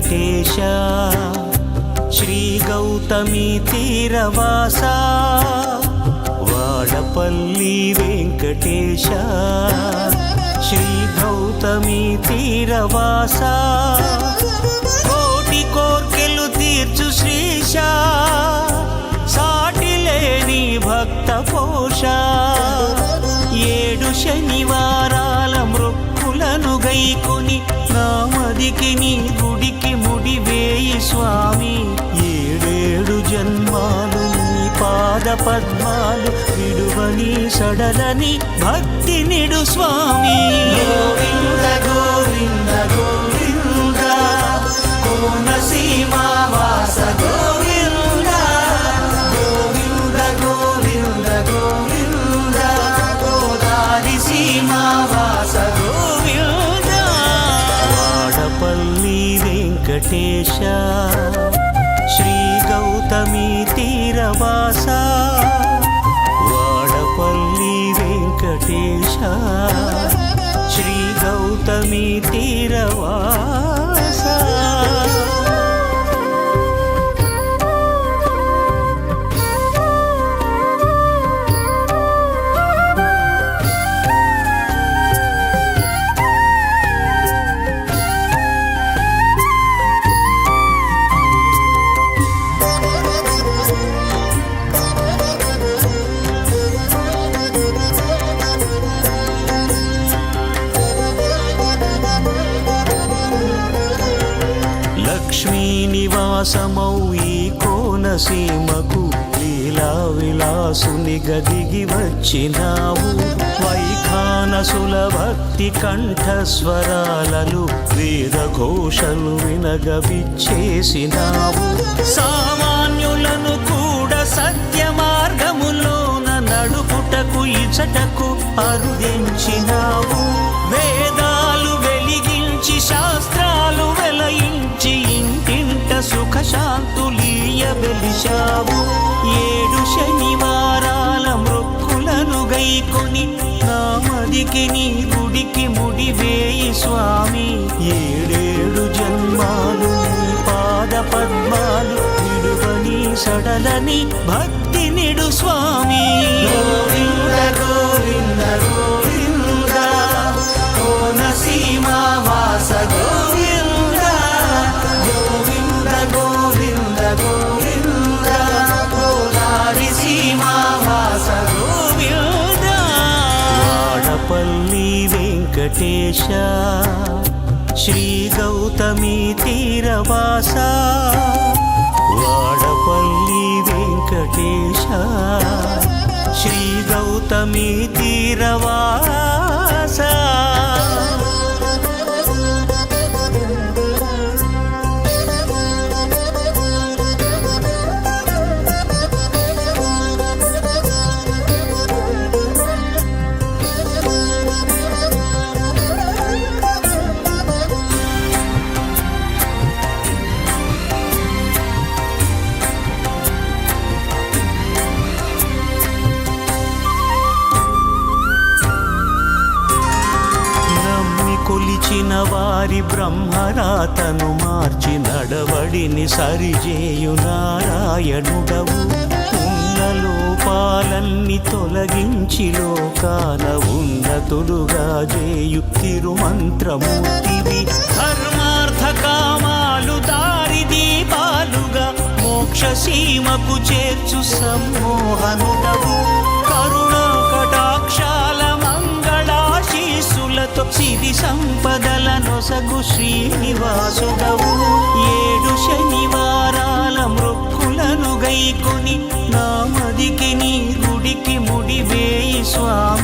వెంకటేశ శ్రీ గౌతమి తీరవాస వాడపల్లి వెంకటేశ శ్రీ గౌతమి తీరవాస కోటి కోర్కెలు తీర్చు శ్రీశ సాటి లేని భక్త పోష 7 శనివారాల మృక్కులను గైకొని నామదికి నీ గుడికి ముడివేయి స్వామి 7 జన్మాలు నీ పాద పద్మాలు విడువని సడలని భక్తి నిడు స్వామి గోవింద గోవింద గోవింద కోనసీమ వాస గోవింద గోవింద గోవింద గోవింద గోదారి సీమ వాస గోవింద వాడపల్లి వెంకటేశ శ్రీ గౌతమి తీరవాస వాడపల్లి వెంకటేశ శ్రీ గౌతమి తీరవాస లక్ష్మీ నివాసమౌ ఈ కోనసీమకు లీలా విలాసుని గదిగి వచ్చినావు వైఖానసుల భక్తి కంఠస్వరాలను వేద ఘోషలు వినగవిచ్చేసినావు సామాన్యులను కూడా సత్య మార్గములోన నడుపుటకు ఇచటకు అరుదించినావు వేదాలు వెలిగించి శాస్త్రాలు వెలయించి ఇంటింట సుఖ శాంతులీయ వెలిశావు 7 శనివారాల మృక్కులను గైకొని నామదికి నీ గుడికి ముడివేయి స్వామి 7 జన్మాలు నీ పాద పద్మాలు విడువని సడలని భక్తి నిడు స్వామి గోవింద గోవింద గోవింద కోనసీమ వాస గోవింద గోవింద గోవింద గోవింద గోదారి సీమ వాస గోవింద వాడపల్లి వెంకటేశ శ్రీ గౌతమి తీరవాస వాడపల్లి వెంకటేశ శ్రీ గౌతమి తీరవాస కొలిచిన వారి బ్రహ్మరాతను మార్చి నడవడిని సరిజేయు నారాయణుడవు ఉన్న లోపాలన్నీ తొలగించి లోకాన ఉన్నతులుగా చేయు తిరుమంత్రమూర్తివి ధర్మార్థ కామాలు దారి దీపాలుగా మోక్ష సీమకు చేర్చు సమ్మోహనుడవు కరుణా కటాక్షాల మంగళాశీసులతో సిరి సంపదల నొసగు శ్రీనివాసుడవు 7 శనివారాల మృక్కులను గైకొని నామదికి నీ గుడికి ముడివేయి స్వామి